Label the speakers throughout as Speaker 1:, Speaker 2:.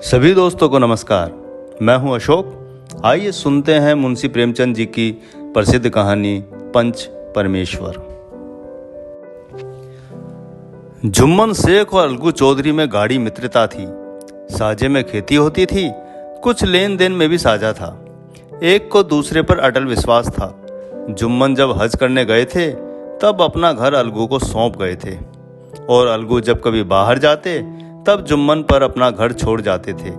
Speaker 1: सभी दोस्तों को नमस्कार। मैं हूं अशोक। आइए सुनते हैं मुंशी प्रेमचंद जी की प्रसिद्ध कहानी पंच परमेश्वर। जुम्मन शेख और अलगू चौधरी में गाढ़ी मित्रता थी। साझे में खेती होती थी, कुछ लेन देन में भी साझा था। एक को दूसरे पर अटल विश्वास था। जुम्मन जब हज करने गए थे तब अपना घर अलगू को सौंप गए थे, और अलगू जब कभी बाहर जाते तब जुम्मन पर अपना घर छोड़ जाते थे।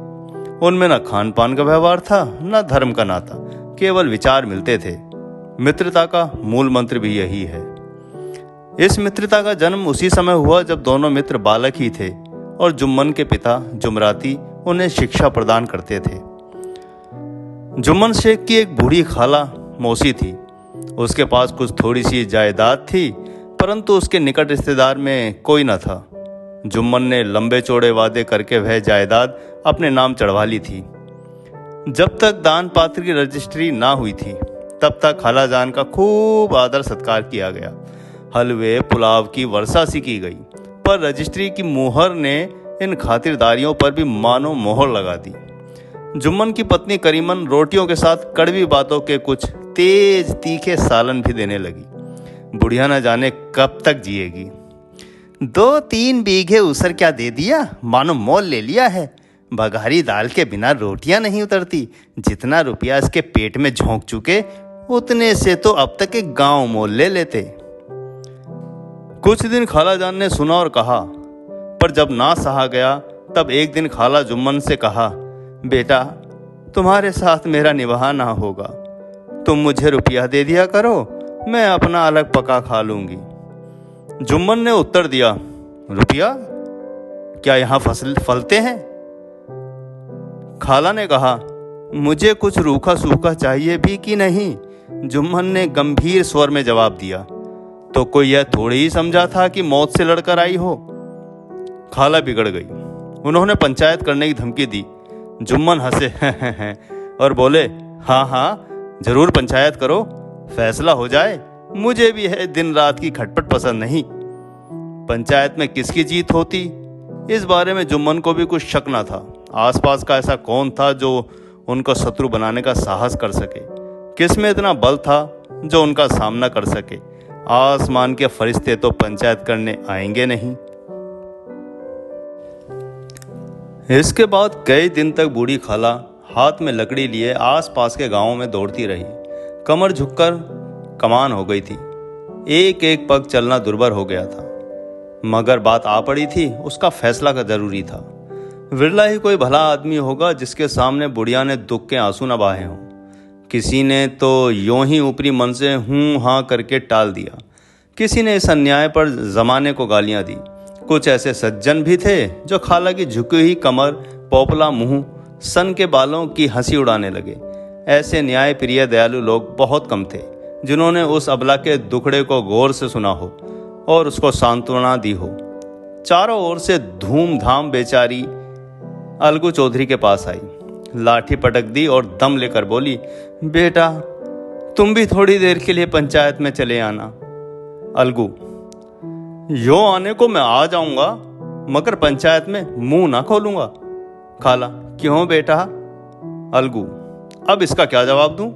Speaker 1: उनमें न खान पान का व्यवहार था, न धर्म का नाता, केवल विचार मिलते थे। मित्रता का मूल मंत्र भी यही है। इस मित्रता का जन्म उसी समय हुआ जब दोनों मित्र बालक ही थे और जुम्मन के पिता जुमराती उन्हें शिक्षा प्रदान करते थे। जुम्मन शेख की एक बूढ़ी खाला मौसी थी। उसके पास कुछ थोड़ी सी जायदाद थी, परंतु उसके निकट रिश्तेदार में कोई न था। जुम्मन ने लंबे चौड़े वादे करके वह जायदाद अपने नाम चढ़वा ली थी। जब तक दान पात्र की रजिस्ट्री ना हुई थी तब तक खालाजान का खूब आदर सत्कार किया गया। हलवे पुलाव की वर्षा सी की गई, पर रजिस्ट्री की मुहर ने इन खातिरदारियों पर भी मानो मोहर लगा दी। जुम्मन की पत्नी करीमन रोटियों के साथ कड़वी बातों के कुछ तेज तीखे सालन भी देने लगी। बुढ़िया न जाने कब तक जिएगी। 2-3 बीघे उसर क्या दे दिया, मानो मोल ले लिया है। बघारी दाल के बिना रोटियां नहीं उतरती। जितना रुपया इसके पेट में झोंक चुके उतने से तो अब तक एक गांव मोल ले लेते। कुछ दिन खालाजान ने सुना और कहा, पर जब ना सहा गया तब एक दिन खाला जुम्मन से कहा, बेटा तुम्हारे साथ मेरा निभाना ना होगा। तुम मुझे रुपया दे दिया करो, मैं अपना अलग पका खा लूंगी। जुम्मन ने उत्तर दिया, रुपया? क्या यहाँ फसल फलते हैं? खाला ने कहा, मुझे कुछ रूखा सूखा चाहिए भी कि नहीं? जुम्मन ने गंभीर स्वर में जवाब दिया, तो कोई यह थोड़ी ही समझा था कि मौत से लड़कर आई हो। खाला बिगड़ गई। उन्होंने पंचायत करने की धमकी दी। जुम्मन हंसे और बोले, हाँ हाँ जरूर पंचायत करो, फैसला हो जाए। मुझे भी है दिन रात की खटपट पसंद नहीं। पंचायत में किसकी जीत होती, इस बारे में जुम्मन को भी कुछ शक न था। आसपास का ऐसा कौन था जो उनको शत्रु बनाने का साहस कर सके? किस में इतना बल था जो उनका सामना कर सके? आसमान के फरिश्ते तो पंचायत करने आएंगे नहीं। इसके बाद कई दिन तक बूढ़ी खाला हाथ में लकड़ी लिए आसपास के गांवों में दौड़ती रही। कमर झुककर कमान हो गई थी। एक एक पग चलना दुर्बर हो गया था। मगर बात आ पड़ी थी, उसका फैसला का जरूरी था। विरला ही कोई भला आदमी होगा जिसके सामने बुढ़िया ने दुख के आंसू न बहाए हों। किसी ने तो यूं ही ऊपरी मन से हूं हां करके टाल दिया। किसी ने इस अन्याय पर जमाने को गालियां दी। कुछ ऐसे सज्जन भी थे जो खाला की झुकी हुई कमर, पोपला मुंह, सन के बालों की हंसी उड़ाने लगे। ऐसे न्याय प्रिय दयालु लोग बहुत कम थे जिन्होंने उस अबला के दुखड़े को गौर से सुना हो और उसको सांत्वना दी हो। चारों ओर से धूमधाम बेचारी अलगू चौधरी के पास आई, लाठी पटक दी और दम लेकर बोली, बेटा तुम भी थोड़ी देर के लिए पंचायत में चले आना। अलगू, यो आने को मैं आ जाऊंगा, मगर पंचायत में मुंह ना खोलूंगा। खाला, क्यों बेटा? अलगू, अब इसका क्या जवाब दूं?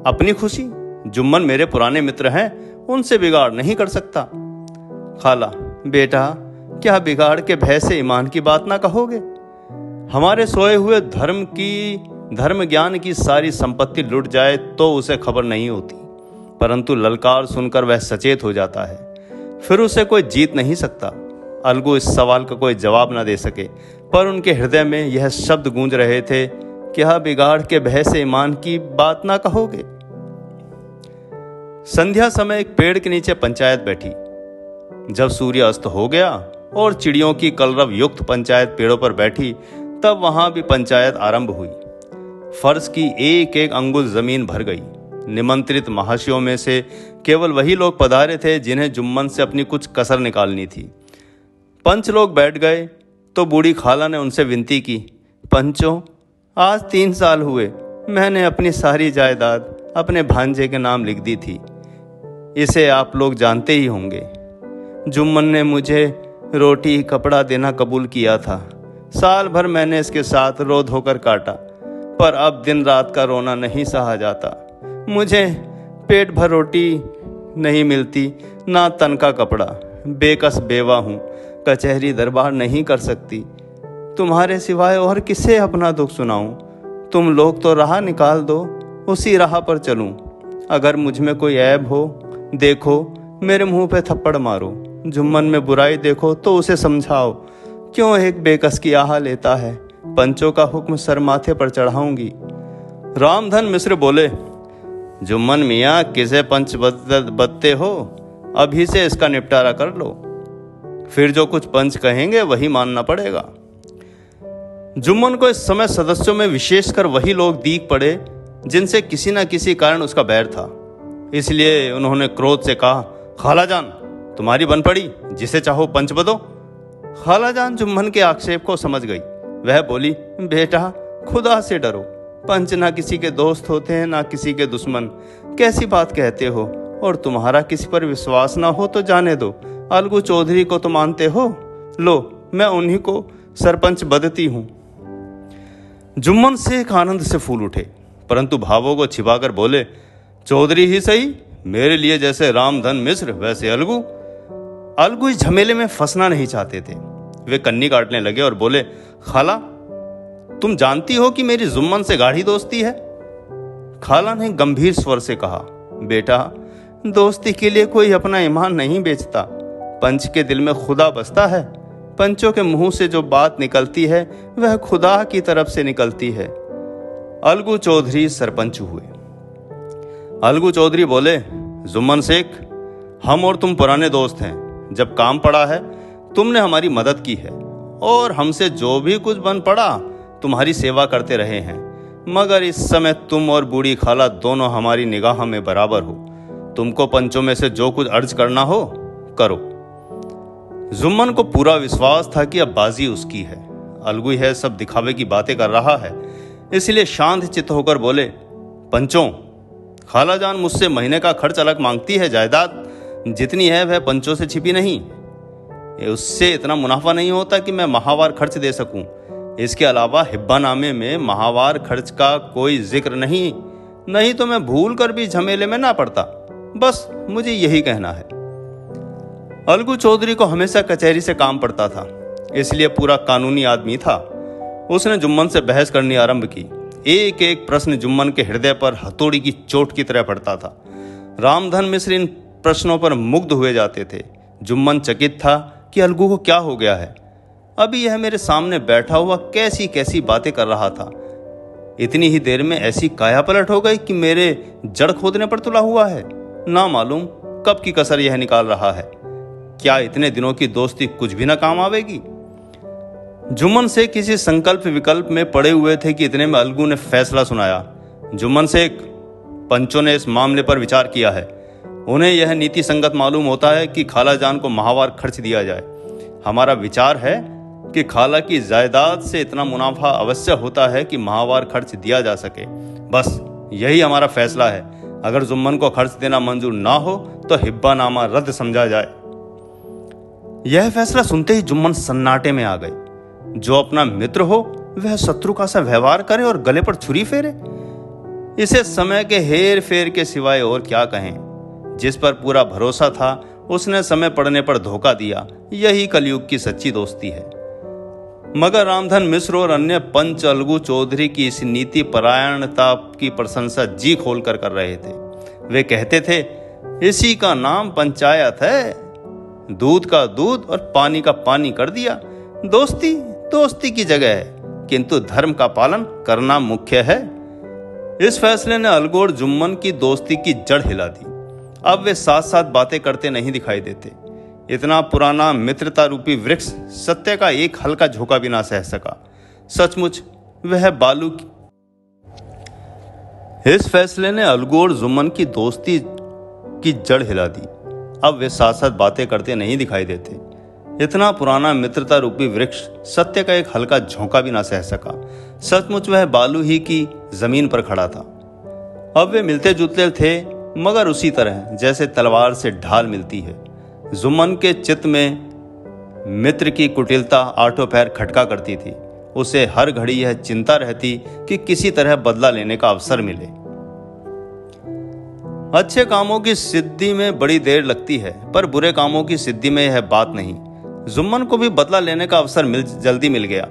Speaker 1: अपनी खुशी। जुम्मन मेरे पुराने मित्र हैं, उनसे बिगाड़ नहीं कर सकता। खाला, बेटा क्या बिगाड़ के भय से ईमान की बात ना कहोगे? हमारे सोए हुए धर्म ज्ञान की सारी संपत्ति लुट जाए तो उसे खबर नहीं होती, परंतु ललकार सुनकर वह सचेत हो जाता है, फिर उसे कोई जीत नहीं सकता। अलगू इस सवाल का कोई जवाब न दे सके, पर उनके हृदय में यह शब्द गूंज रहे थे, क्या बिगाड़ के भय से ईमान की बात ना कहोगे? संध्या समय एक पेड़ के नीचे पंचायत बैठी। जब सूर्य अस्त हो गया और चिड़ियों की कलरव युक्त पंचायत पेड़ों पर बैठी, तब वहां भी पंचायत आरंभ हुई। फर्श की एक एक अंगुल जमीन भर गई। निमंत्रित महाशयों में से केवल वही लोग पधारे थे जिन्हें जुम्मन से अपनी कुछ कसर निकालनी थी। पंच लोग बैठ गए तो बूढ़ी खाला ने उनसे विनती की, पंचों, आज 3 साल हुए मैंने अपनी सारी जायदाद अपने भांजे के नाम लिख दी थी। इसे आप लोग जानते ही होंगे। जुम्मन ने मुझे रोटी कपड़ा देना कबूल किया था, साल भर मैंने इसके साथ रो धोकर काटा, पर अब दिन रात का रोना नहीं सहा जाता। मुझे पेट भर रोटी नहीं मिलती, ना तन का कपड़ा। बेकस बेवा हूँ, कचहरी दरबार नहीं कर सकती। तुम्हारे सिवाय और किसे अपना दुख सुनाऊं? तुम लोग तो राह निकाल दो, उसी राह पर चलूं। अगर मुझ में कोई ऐब हो, देखो मेरे मुंह पे थप्पड़ मारो। जुम्मन में बुराई देखो तो उसे समझाओ, क्यों एक बेकस की आह लेता है? पंचों का हुक्म सर माथे पर चढ़ाऊंगी। रामधन मिश्र बोले, जुम्मन मियाँ किसे पंच बदते हो? अभी से इसका निपटारा कर लो, फिर जो कुछ पंच कहेंगे वही मानना पड़ेगा। जुम्मन को इस समय सदस्यों में विशेषकर वही लोग दीख पड़े जिनसे किसी न किसी कारण उसका बैर था। इसलिए उन्होंने क्रोध से कहा, खालाजान तुम्हारी बन पड़ी, जिसे चाहो पंच बदो। खालाजान जुम्मन के आक्षेप को समझ गई। वह बोली, बेटा खुदा से डरो, पंच ना किसी के दोस्त होते हैं ना किसी के दुश्मन। कैसी बात कहते हो? और तुम्हारा किसी पर विश्वास ना हो तो जाने दो। अलगू चौधरी को तो मानते हो, लो मैं उन्हीं को सरपंच बदती हूं। जुम्मन शेख आनंद से फूल उठे, परंतु भावों को छिपाकर बोले, चौधरी ही सही, मेरे लिए जैसे रामधन मिश्र वैसे अलगू। अलगू इस झमेले में फंसना नहीं चाहते थे। वे कन्नी काटने लगे और बोले, खाला तुम जानती हो कि मेरी जुम्मन से गाढ़ी दोस्ती है। खाला ने गंभीर स्वर से कहा, बेटा दोस्ती के लिए कोई अपना ईमान नहीं बेचता। पंच के दिल में खुदा बसता है। पंचों के मुंह से जो बात निकलती है वह खुदा की तरफ से निकलती है। अलगू चौधरी सरपंच हुए। अलगू चौधरी बोले, जुम्मन शेख हम और तुम पुराने दोस्त हैं। जब काम पड़ा है तुमने हमारी मदद की है और हमसे जो भी कुछ बन पड़ा तुम्हारी सेवा करते रहे हैं, मगर इस समय तुम और बूढ़ी खाला दोनों हमारी निगाह में बराबर हो। तुमको पंचों में से जो कुछ अर्ज करना हो करो। जुम्मन को पूरा विश्वास था कि अब बाजी उसकी है। अलगू है सब दिखावे की बातें कर रहा है, इसलिए शांत चित्त होकर बोले, पंचों खालाजान मुझसे महीने का खर्च अलग मांगती है। जायदाद जितनी है वह पंचों से छिपी नहीं, उससे इतना मुनाफा नहीं होता कि मैं माहवार खर्च दे सकूं। इसके अलावा हिब्बानामे में माहवार खर्च का कोई जिक्र नहीं तो मैं भूल कर भी झमेले में ना पड़ता। बस मुझे यही कहना है। अलगू चौधरी को हमेशा कचहरी से काम पड़ता था, इसलिए पूरा कानूनी आदमी था। उसने जुम्मन से बहस करनी आरंभ की। एक एक प्रश्न जुम्मन के हृदय पर हथौड़ी की चोट की तरह पड़ता था। रामधन मिश्र इन प्रश्नों पर मुग्ध हुए जाते थे। जुम्मन चकित था कि अलगू को क्या हो गया है। अभी यह मेरे सामने बैठा हुआ कैसी कैसी बातें कर रहा था, इतनी ही देर में ऐसी काया पलट हो गई कि मेरे जड़ खोदने पर तुला हुआ है। ना मालूम कब की कसर यह निकाल रहा है। क्या इतने दिनों की दोस्ती कुछ भी ना काम आवेगी? जुम्मन से किसी संकल्प विकल्प में पड़े हुए थे कि इतने में अलगू ने फैसला सुनाया। जुम्मन शेख, पंचों ने इस मामले पर विचार किया है। उन्हें यह नीति संगत मालूम होता है कि खालाजान को माहवार खर्च दिया जाए। हमारा विचार है कि खाला की जायदाद से इतना मुनाफा अवश्य होता है कि माहवार खर्च दिया जा सके। बस यही हमारा फैसला है। अगर जुम्मन को खर्च देना मंजूर ना हो तो हिब्बानामा रद्द समझा जाए। यह फैसला सुनते ही जुम्मन सन्नाटे में आ गए। जो अपना मित्र हो वह शत्रु का सा व्यवहार करे और गले पर छुरी फेरे, इसे समय के हेर फेर के सिवाय और क्या कहें। जिस पर पूरा भरोसा था उसने समय पड़ने पर धोखा दिया। यही कलयुग की सच्ची दोस्ती है। मगर रामधन मिश्र और अन्य पंच अलगू चौधरी की इस नीति परायणता की प्रशंसा जी खोलकर कर रहे थे। वे कहते थे, इसी का नाम पंचायत है। दूध का दूध और पानी का पानी कर दिया। दोस्ती दोस्ती की जगह है, किंतु धर्म का पालन करना मुख्य है। इस फैसले ने अलगू और जुम्मन की दोस्ती की जड़ हिला दी। अब वे साथ साथ बातें करते नहीं दिखाई देते। इतना पुराना मित्रता रूपी वृक्ष सत्य का एक हल्का झोंका भी ना सह सका। सचमुच वह बालू इस फैसले ने अलगू और जुम्मन की दोस्ती की जड़ हिला दी। अब वे साथ साथ बातें करते नहीं दिखाई देते। इतना पुराना मित्रता रूपी वृक्ष सत्य का एक हल्का झोंका भी ना सह सका। सचमुच वह बालू ही की जमीन पर खड़ा था। अब वे मिलते जुलते थे, मगर उसी तरह जैसे तलवार से ढाल मिलती है। जुम्मन के चित्त में मित्र की कुटिलता आठों पैर खटका करती थी। उसे हर घड़ी यह चिंता रहती कि किसी तरह बदला लेने का अवसर मिले। अच्छे कामों की सिद्धि में बड़ी देर लगती है, पर बुरे कामों की सिद्धि में यह बात नहीं। जुम्मन को भी बदला लेने का अवसर जल्दी मिल गया।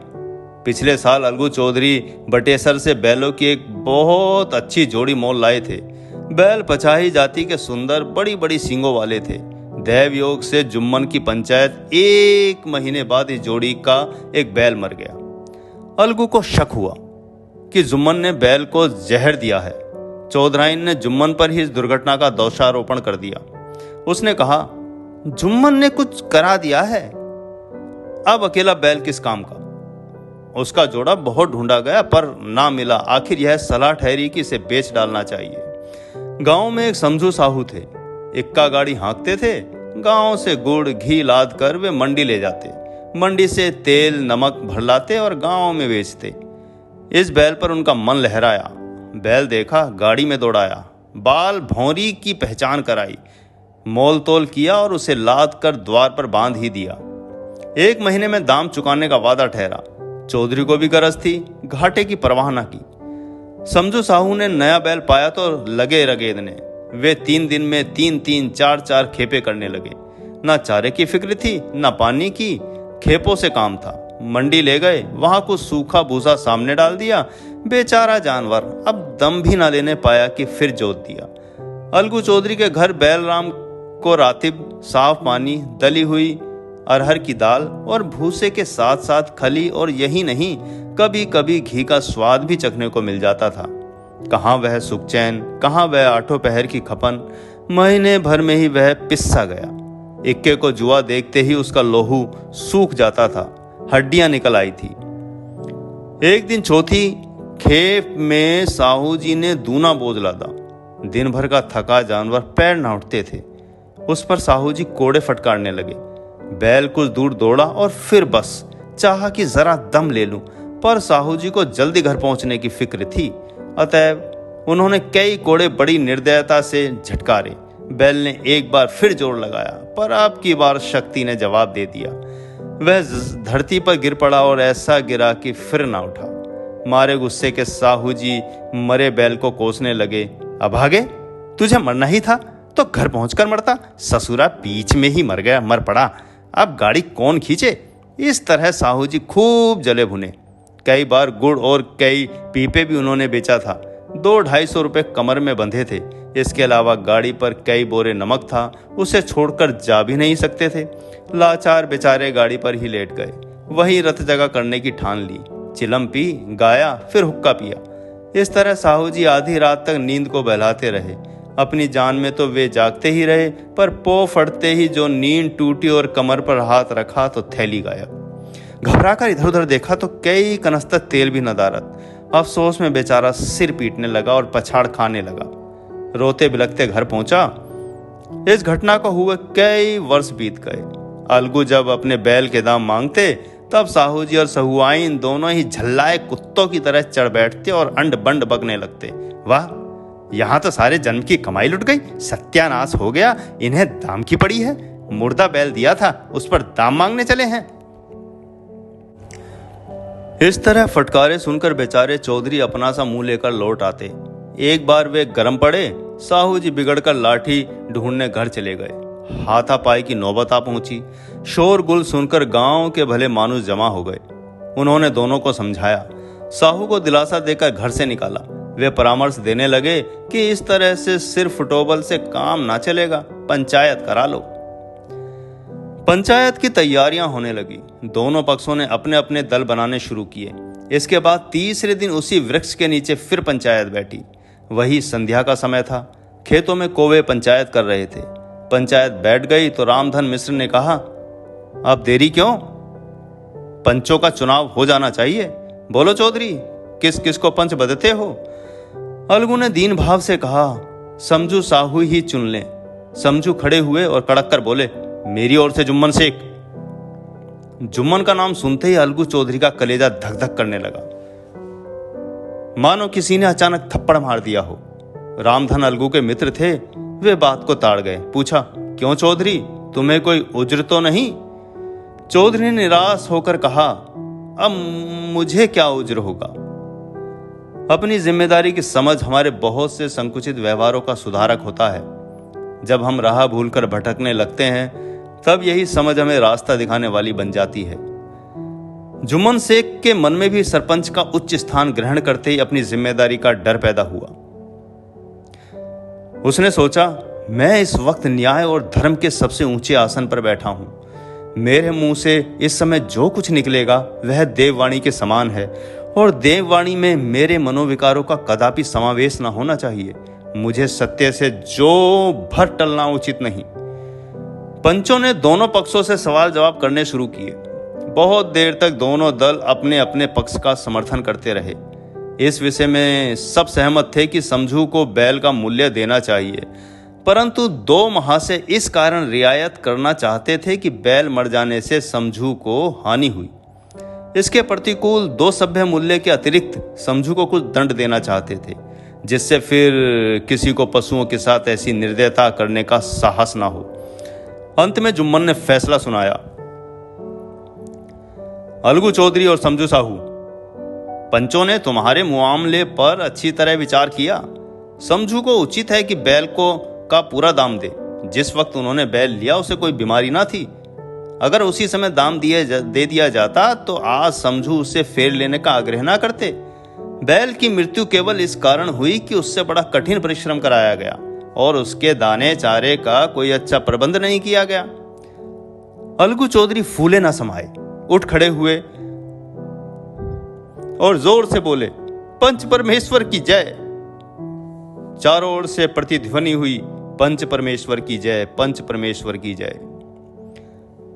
Speaker 1: पिछले साल अलगू चौधरी बटेसर से बैलों की एक बहुत अच्छी जोड़ी मोल लाए थे। बैल पचाही जाति के सुंदर बड़ी बड़ी सींगों वाले थे। दैव योग से जुम्मन की पंचायत 1 महीने बाद इस जोड़ी का एक बैल मर गया। अलगू को शक हुआ कि जुम्मन ने बैल को जहर दिया है। चौधराइन ने जुम्मन पर ही इस दुर्घटना का दोषारोपण कर दिया। उसने कहा, जुम्मन ने कुछ करा दिया है, अब अकेला बैल किस काम का। उसका जोड़ा बहुत ढूंढा गया पर ना मिला। आखिर यह सलाह ठहरी कि इसे बेच डालना चाहिए। गांव में एक समझू साहू थे। इक्का गाड़ी हाँकते थे। गांव से गुड़ घी लाद कर वे मंडी ले जाते। मंडी से तेल नमक भर लाते और गांव में बेचते। इस बैल पर उनका मन लहराया। बैल देखा, गाड़ी में दौड़ाया, बाल भौरी की पहचान कराई, मोल तोल किया और उसे लाद कर द्वार पर बांध ही दिया। 1 महीने में दाम चुकाने का वादा ठहरा। चौधरी को भी गरज थी, घाटे की परवाह न की। समझू साहू ने नया बैल पाया तो लगे रगेदने। वे 3 दिन में 3-3, 4-4 खेपे करने लगे। ना चारे की फिक्र थी, ना पानी की, खेपों से काम था। मंडी ले गए, वहां कुछ सूखा भूसा सामने डाल दिया। बेचारा जानवर अब दम भी ना लेने पाया कि फिर जोत दिया। अलगू चौधरी के घर बैलराम को रातिब साफ पानी, दली हुई अरहर की दाल और भूसे के साथ साथ खली और यही नहीं, कभी कभी घी का स्वाद भी चखने को मिल जाता था। कहाँ वह सुखचैन, कहाँ वह आठों पहर की खपन। महीने भर में ही वह पिस्सा गया। इक्के को जुआ देखते ही उसका लोहू सूख जाता था, हड्डियां निकल आई थी। एक दिन चौथी खेप में साहू जी ने दूना बोझ लादा। दिन भर का थका जानवर पैर न उठते थे। उस पर साहू जी कोड़े फटकारने लगे। बैल कुछ दूर दौड़ा और फिर बस चाहा कि जरा दम ले लूं, पर साहू जी को जल्दी घर पहुंचने की फिक्र थी। अतएव उन्होंने कई कोड़े बड़ी निर्दयता से झटकारे। बैल ने एक बार फिर जोर लगाया, पर अब की बार शक्ति ने जवाब दे दिया। वह धरती पर गिर पड़ा और ऐसा गिरा कि फिर ना उठा। मारे गुस्से के साहू जी मरे बैल को कोसने लगे। अभागे, तुझे मरना ही था तो घर पहुंचकर मरता। ससुरा बीच में ही मर पड़ा, अब गाड़ी कौन खींचे। इस तरह साहू जी खूब जले भुने। कई बार गुड़ और कई पीपे भी उन्होंने बेचा था। 200-250 रुपए कमर में बंधे थे। इसके अलावा गाड़ी पर कई बोरे नमक था, उसे छोड़कर जा भी नहीं सकते थे। लाचार बेचारे गाड़ी पर ही लेट गए। वहीं रत जगह करने की ठान ली। चिलम पी, गाया, फिर हुक्का पिया। इस तरह साहू जी आधी रात तक नींद को बहलाते रहे। अपनी जान में तो वे जागते ही रहे, पर पो फटते ही जो नींद टूटी और कमर पर हाथ रखा तो थैली गायब। घबराकर इधर उधर देखा तो कई कनस्तर तेल भी नदारत। अफसोस में बेचारा सिर पीटने लगा और पछाड़ खाने लगा। रोते बिलखते घर पहुंचा। इस घटना को हुए कई वर्ष बीत गए। अलगू जब अपने बैल के दाम मांगते, तब साहू जी और सहुआइन दोनों ही झल्लाए कुत्तों की तरह चढ़ बैठते और अंड बंड बकने लगते। वाह, यहाँ तो सारे जन्म की कमाई लुट गई, सत्यानाश हो गया, इन्हें दाम की पड़ी है। मुर्दा बैल दिया था, उस पर दाम मांगने चले हैं। इस तरह फटकारे सुनकर बेचारे चौधरी अपना सा मुंह लेकर लौट आते। एक बार वे गर्म पड़े। साहू जी बिगड़कर लाठी ढूंढने घर चले गए। हाथापाई की नौबत आ पहुंची। शोरगुल सुनकर गांव के भले मानुस जमा हो गए। उन्होंने दोनों को समझाया, साहू को दिलासा देकर घर से निकाला। वे परामर्श देने लगे कि इस तरह से सिर्फ फुटोबल से काम ना चलेगा, पंचायत करा लो। पंचायत की तैयारियां होने लगी। दोनों पक्षों ने अपने अपने दल बनाने शुरू किए। इसके बाद तीसरे दिन उसी वृक्ष के नीचे फिर पंचायत बैठी। वही संध्या का समय था। खेतों में कौवे पंचायत कर रहे थे। पंचायत बैठ गई तो रामधन मिश्र ने कहा, अब देरी क्यों, पंचों का चुनाव हो जाना चाहिए। बोलो चौधरी, किस किस को पंच बदते हो। अलगू ने दीन भाव से कहा, समझू साहू ही चुन लें। समझू खड़े हुए और कड़क कर बोले, मेरी ओर से जुम्मन शेख। जुम्मन का नाम सुनते ही अलगू चौधरी का कलेजा धक धक करने लगा, मानो किसी ने अचानक थप्पड़ मार दिया हो। रामधन अलगू के मित्र थे। वे बात को ताड़ गए। पूछा, क्यों चौधरी, तुम्हें कोई उज्र तो नहीं। चौधरी ने निराश होकर कहा, अब मुझे क्या उज्र होगा। अपनी जिम्मेदारी की समझ हमारे बहुत से संकुचित व्यवहारों का सुधारक होता है। जब हम राह भूलकर भटकने लगते हैं तब यही समझ हमें रास्ता दिखाने वाली बन जाती है। जुम्मन शेख के मन में भी सरपंच का उच्च स्थान ग्रहण करते ही अपनी जिम्मेदारी का डर पैदा हुआ। उसने सोचा, मैं इस वक्त न्याय और धर्म के सबसे ऊंचे आसन पर बैठा हूं। मेरे मुंह से इस समय जो कुछ निकलेगा वह देववाणी के समान है और देववाणी में मेरे मनोविकारों का कदापि समावेश न होना चाहिए। मुझे सत्य से जो भर टलना उचित नहीं। पंचों ने दोनों पक्षों से सवाल जवाब करने शुरू किए। बहुत देर तक दोनों दल अपने अपने पक्ष का समर्थन करते रहे। इस विषय में सब सहमत थे कि समझू को बैल का मूल्य देना चाहिए, परंतु दो महाशय इस कारण रियायत करना चाहते थे कि बैल मर जाने से समझू को हानि हुई। इसके प्रतिकूल दो सभ्य मूल्य के अतिरिक्त समझू को कुछ दंड देना चाहते थे, जिससे फिर किसी को पशुओं के साथ ऐसी निर्दयता करने का साहस ना हो। अंत में जुम्मन ने फैसला सुनाया, अलगू चौधरी और समझू साहू, पंचों ने तुम्हारे मुआमले पर अच्छी तरह विचार किया। समझू को उचित है कि बैल का पूरा दाम दे। जिस वक्त उन्होंने बैल लिया उसे कोई बीमारी ना थी। अगर उसी समय दाम दे दिया जाता तो आज समझू उससे फेर लेने का आग्रह ना करते। बैल की मृत्यु केवल इस कारण हुई कि उससे बड़ा कठिन परिश्रम कराया गया और उसके दाने चारे का कोई अच्छा प्रबंध नहीं किया गया। अलगू चौधरी फूले ना समाये, उठ खड़े हुए और जोर से बोले, पंच परमेश्वर की जय। चारों ओर से प्रतिध्वनि हुई, पंच परमेश्वर की जय, पंच परमेश्वर की जय।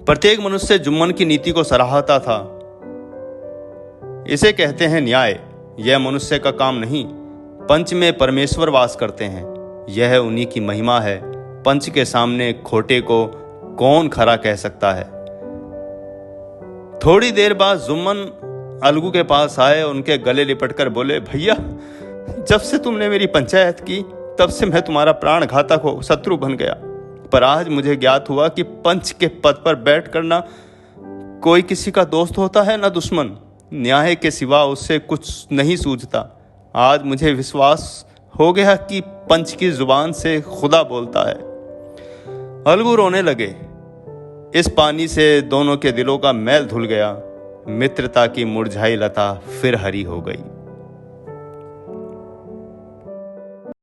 Speaker 1: प्रत्येक मनुष्य जुम्मन की नीति को सराहता था। इसे कहते हैं न्याय। यह मनुष्य का काम नहीं, पंच में परमेश्वर वास करते हैं। यह उन्हीं की महिमा है। पंच के सामने खोटे को कौन खरा कह सकता है। थोड़ी देर बाद जुम्मन अलगू के पास आए और उनके गले लिपटकर बोले, भैया, जब से तुमने मेरी पंचायत की तब से मैं तुम्हारा प्राण घातक हो शत्रु बन गया। पर आज मुझे ज्ञात हुआ कि पंच के पद पर बैठ कर ना कोई किसी का दोस्त होता है ना दुश्मन। न्याय के सिवा उससे कुछ नहीं सूझता। आज मुझे विश्वास हो गया कि पंच की जुबान से खुदा बोलता है। अलगू रोने लगे। इस पानी से दोनों के दिलों का मैल धुल गया। मित्रता की मुरझाई लता फिर हरी हो गई।